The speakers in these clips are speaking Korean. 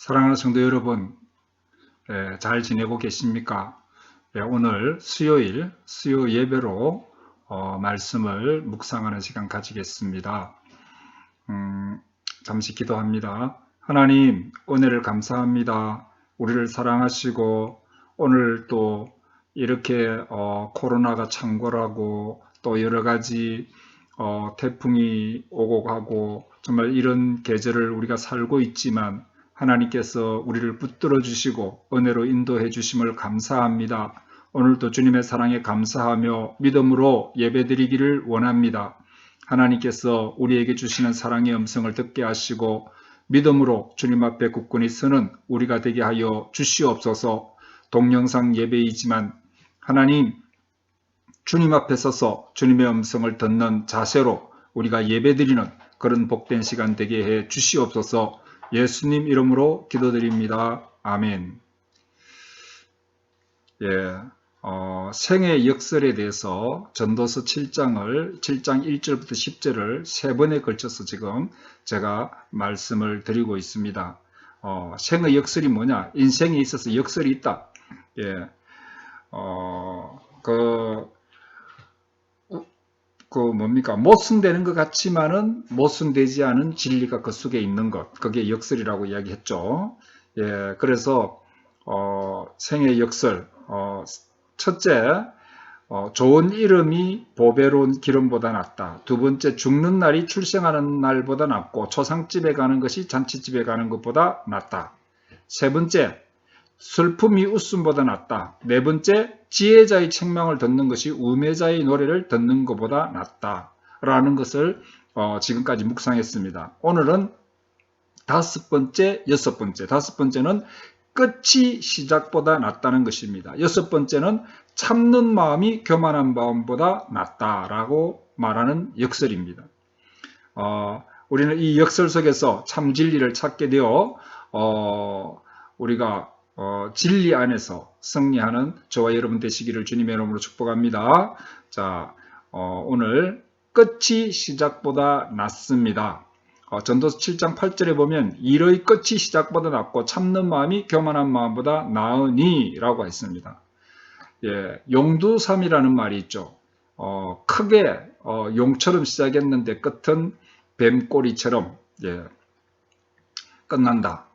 사랑하는 성도 여러분, 잘 지내고 계십니까? 오늘 수요 예배로 말씀을 묵상하는 시간 가지겠습니다. 잠시 기도합니다. 하나님, 은혜를 감사합니다. 우리를 사랑하시고 오늘 또 이렇게 코로나가 창궐하고 또 여러 가지 태풍이 오고 가고 정말 이런 계절을 우리가 살고 있지만 하나님께서 우리를 붙들어 주시고 은혜로 인도해 주심을 감사합니다. 오늘도 주님의 사랑에 감사하며 믿음으로 예배드리기를 원합니다. 하나님께서 우리에게 주시는 사랑의 음성을 듣게 하시고 믿음으로 주님 앞에 굳건히 서는 우리가 되게 하여 주시옵소서. 동영상 예배이지만 하나님, 주님 앞에 서서 주님의 음성을 듣는 자세로 우리가 예배드리는 그런 복된 시간 되게 해 주시옵소서. 예수님 이름으로 기도드립니다. 아멘. 생의 역설에 대해서 전도서 7장 1절부터 10절을 세 번에 걸쳐서 지금 제가 말씀을 드리고 있습니다. 생의 역설이 뭐냐? 인생에 있어서 역설이 있다. 뭡니까? 모순되는 것 같지만은 모순되지 않은 진리가 그 속에 있는 것. 그게 역설이라고 이야기했죠. 그래서, 생의 역설. 첫째, 좋은 이름이 보배로운 기름보다 낫다. 두 번째, 죽는 날이 출생하는 날보다 낫고 초상집에 가는 것이 잔치집에 가는 것보다 낫다. 세 번째, 슬픔이 웃음보다 낫다. 네 번째, 지혜자의 책망을 듣는 것이 우매자의 노래를 듣는 것보다 낫다. 라는 것을 지금까지 묵상했습니다. 오늘은 다섯 번째, 여섯 번째. 다섯 번째는 끝이 시작보다 낫다는 것입니다. 여섯 번째는 참는 마음이 교만한 마음보다 낫다라고 말하는 역설입니다. 우리는 이 역설 속에서 참 진리를 찾게 되어 우리가 진리 안에서 승리하는 저와 여러분 되시기를 주님의 이름으로 축복합니다. 자, 오늘 끝이 시작보다 낫습니다. 전도서 7장 8절에 보면 일의 끝이 시작보다 낫고 참는 마음이 교만한 마음보다 나으니 라고 했습니다. 용두삼이라는 말이 있죠. 크게 용처럼 시작했는데 끝은 뱀꼬리처럼 끝난다.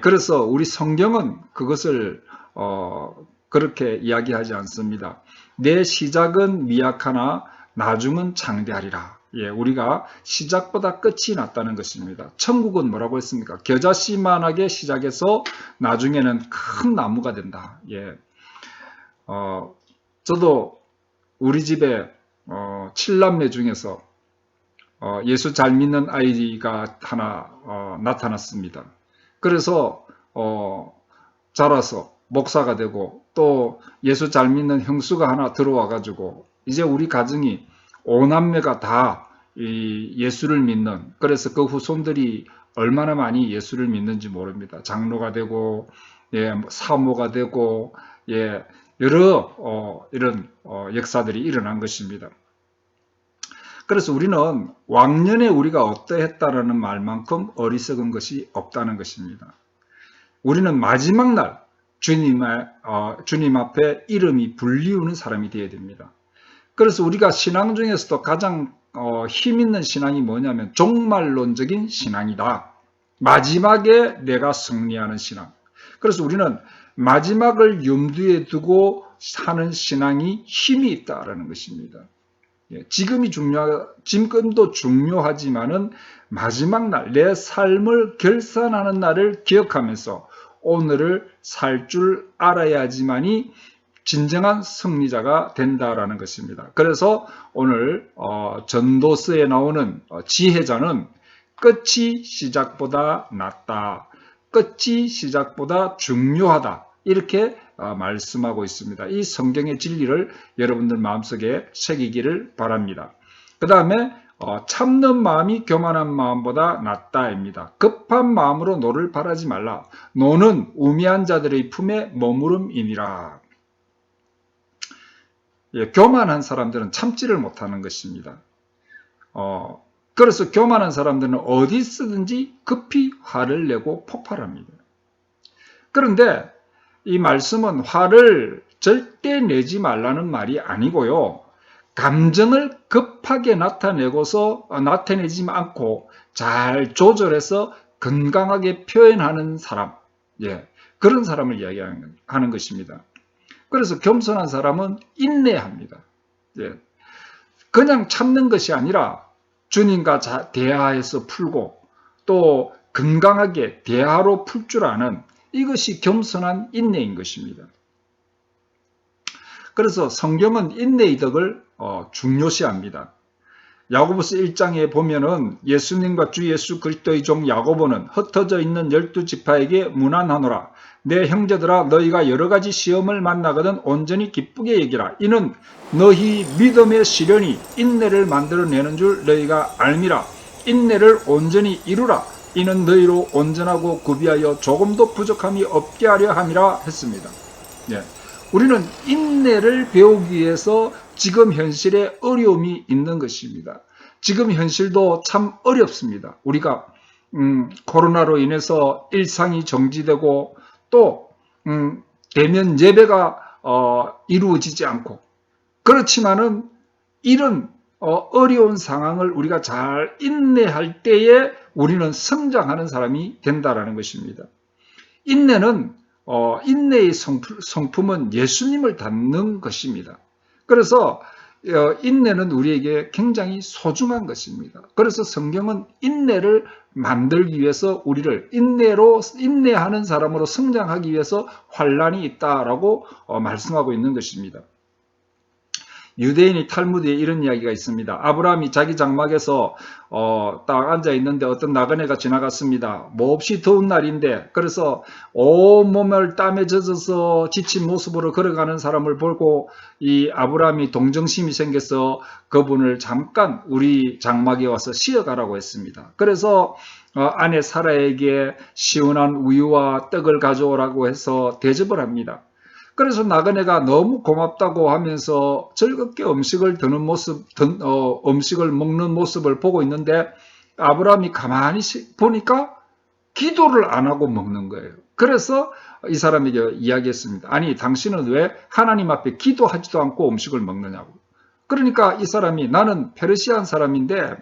그래서 우리 성경은 그것을 그렇게 이야기하지 않습니다. 내 시작은 미약하나 나중은 장대하리라. 우리가 시작보다 끝이 낫다는 것입니다. 천국은 뭐라고 했습니까? 겨자씨만하게 시작해서 나중에는 큰 나무가 된다. 저도 우리 집에 7남매 중에서 예수 잘 믿는 아이가 하나 나타났습니다. 그래서 자라서 목사가 되고 또 예수 잘 믿는 형수가 하나 들어와 가지고 이제 우리 가정이 5남매가 다 예수를 믿는, 그래서 그 후손들이 얼마나 많이 예수를 믿는지 모릅니다. 장로가 되고 사모가 되고 여러 이런 역사들이 일어난 것입니다. 그래서 우리는 왕년에 우리가 어떠했다라는 말만큼 어리석은 것이 없다는 것입니다. 우리는 마지막 날 주님 앞에 이름이 불리우는 사람이 되어야 됩니다. 그래서 우리가 신앙 중에서도 가장 힘 있는 신앙이 뭐냐면 종말론적인 신앙이다. 마지막에 내가 승리하는 신앙. 그래서 우리는 마지막을 염두에 두고 사는 신앙이 힘이 있다라는 것입니다. 지금도 중요하지만은 마지막 날, 내 삶을 결산하는 날을 기억하면서 오늘을 살 줄 알아야지만이 진정한 승리자가 된다라는 것입니다. 그래서 오늘 전도서에 나오는 지혜자는 끝이 시작보다 낫다. 끝이 시작보다 중요하다. 이렇게 말씀하고 있습니다. 이 성경의 진리를 여러분들 마음속에 새기기를 바랍니다. 그 다음에 참는 마음이 교만한 마음보다 낫다입니다. 급한 마음으로 노를 바라지 말라. 노는 우매한 자들의 품에 머무름이니라. 교만한 사람들은 참지를 못하는 것입니다. 그래서 교만한 사람들은 어디 쓰든지 급히 화를 내고 폭발합니다. 그런데 이 말씀은 화를 절대 내지 말라는 말이 아니고요. 감정을 급하게 나타내지 않고 잘 조절해서 건강하게 표현하는 사람, 그런 사람을 이야기하는 것입니다. 그래서 겸손한 사람은 인내합니다. 그냥 참는 것이 아니라 주님과 대화해서 풀고 또 건강하게 대화로 풀 줄 아는, 이것이 겸손한 인내인 것입니다. 그래서 성경은 인내의 덕을 중요시합니다. 야고보서 1장에 보면은 예수님과 주 예수 그리스도의 종 야고보는 흩어져 있는 12지파에게 문안하노라. 내 형제들아, 너희가 여러 가지 시험을 만나거든 온전히 기쁘게 여기라. 이는 너희 믿음의 시련이 인내를 만들어내는 줄 너희가 알미라. 인내를 온전히 이루라. 이는 너희로 온전하고 구비하여 조금도 부족함이 없게 하려 함이라 했습니다. 우리는 인내를 배우기 위해서 지금 현실에 어려움이 있는 것입니다. 지금 현실도 참 어렵습니다. 우리가 코로나로 인해서 일상이 정지되고 또 대면 예배가 이루어지지 않고, 그렇지만은 이런 어려운 상황을 우리가 잘 인내할 때에 우리는 성장하는 사람이 된다라는 것입니다. 인내의 성품은 예수님을 닮는 것입니다. 그래서 인내는 우리에게 굉장히 소중한 것입니다. 그래서 성경은 인내를 만들기 위해서 우리를 인내하는 사람으로 성장하기 위해서 환난이 있다라고 말씀하고 있는 것입니다. 유대인의 탈무드에 이런 이야기가 있습니다. 아브라함이 자기 장막에서 딱 앉아 있는데 어떤 나그네가 지나갔습니다. 몹시 더운 날인데, 그래서 온몸을 땀에 젖어서 지친 모습으로 걸어가는 사람을 보고 이 아브라함이 동정심이 생겨서 그분을 잠깐 우리 장막에 와서 쉬어가라고 했습니다. 그래서 아내 사라에게 시원한 우유와 떡을 가져오라고 해서 대접을 합니다. 그래서 나그네가 너무 고맙다고 하면서 즐겁게 음식을 먹는 모습을 보고 있는데, 아브라함이 가만히 보니까 기도를 안 하고 먹는 거예요. 그래서 이 사람에게 이야기했습니다. 아니, 당신은 왜 하나님 앞에 기도하지도 않고 음식을 먹느냐고. 그러니까 이 사람이, 나는 페르시안 사람인데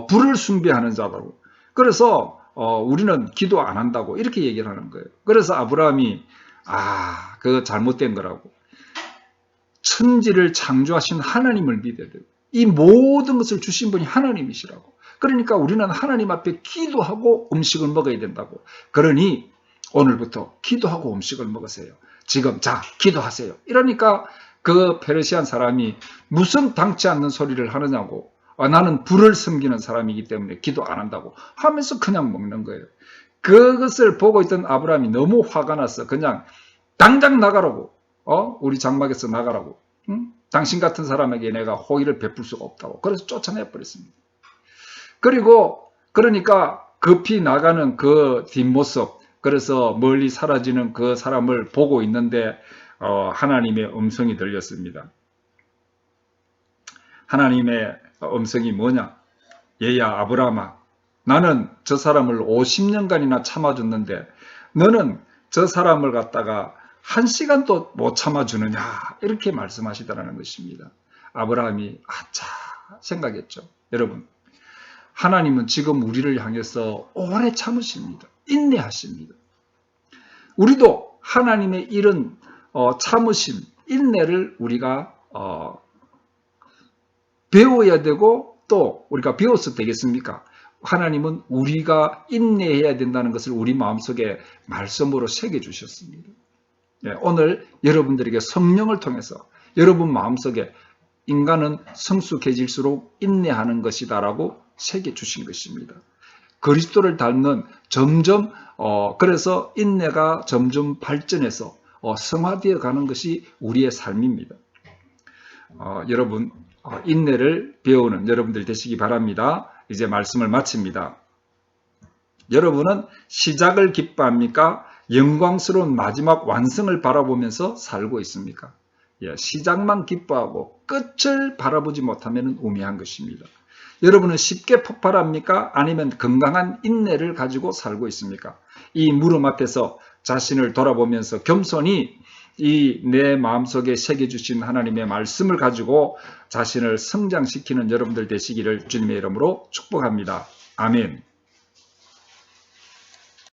불을 숭배하는 자라고. 그래서 우리는 기도 안 한다고 이렇게 얘기를 하는 거예요. 그래서 아브라함이 그거 잘못된 거라고. 천지를 창조하신 하나님을 믿어야 돼요. 이 모든 것을 주신 분이 하나님이시라고. 그러니까 우리는 하나님 앞에 기도하고 음식을 먹어야 된다고. 그러니 오늘부터 기도하고 음식을 먹으세요. 지금 기도하세요. 이러니까 그 페르시안 사람이 무슨 당치 않는 소리를 하느냐고. 나는 불을 섬기는 사람이기 때문에 기도 안 한다고 하면서 그냥 먹는 거예요. 그것을 보고 있던 아브라함이 너무 화가 나서 그냥 당장 나가라고, 우리 장막에서 나가라고, 당신 같은 사람에게 내가 호의를 베풀 수가 없다고. 그래서 쫓아내 버렸습니다. 그러니까 급히 나가는 그 뒷모습, 그래서 멀리 사라지는 그 사람을 보고 있는데 하나님의 음성이 들렸습니다. 하나님의 음성이 뭐냐? 얘야 아브라함아, 나는 저 사람을 50년간이나 참아줬는데 너는 저 사람을 갖다가 1시간도 못 참아주느냐, 이렇게 말씀하시더라는 것입니다. 아브라함이 생각했죠. 여러분, 하나님은 지금 우리를 향해서 오래 참으십니다. 인내하십니다. 우리도 하나님의 이런 참으심, 인내를 우리가 배워야 되고, 또 우리가 배워서 되겠습니까? 하나님은 우리가 인내해야 된다는 것을 우리 마음속에 말씀으로 새겨주셨습니다. 오늘 여러분들에게 성령을 통해서 여러분 마음속에 인간은 성숙해질수록 인내하는 것이다라고 새겨주신 것입니다. 그리스도를 닮는 그래서 인내가 점점 발전해서 성화되어 가는 것이 우리의 삶입니다. 여러분, 인내를 배우는 여러분들 되시기 바랍니다. 이제 말씀을 마칩니다. 여러분은 시작을 기뻐합니까? 영광스러운 마지막 완성을 바라보면서 살고 있습니까? 시작만 기뻐하고 끝을 바라보지 못하면 우매한 것입니다. 여러분은 쉽게 폭발합니까? 아니면 건강한 인내를 가지고 살고 있습니까? 이 물음 앞에서 자신을 돌아보면서 겸손히 이 내 마음속에 새겨주신 하나님의 말씀을 가지고 자신을 성장시키는 여러분들 되시기를 주님의 이름으로 축복합니다. 아멘.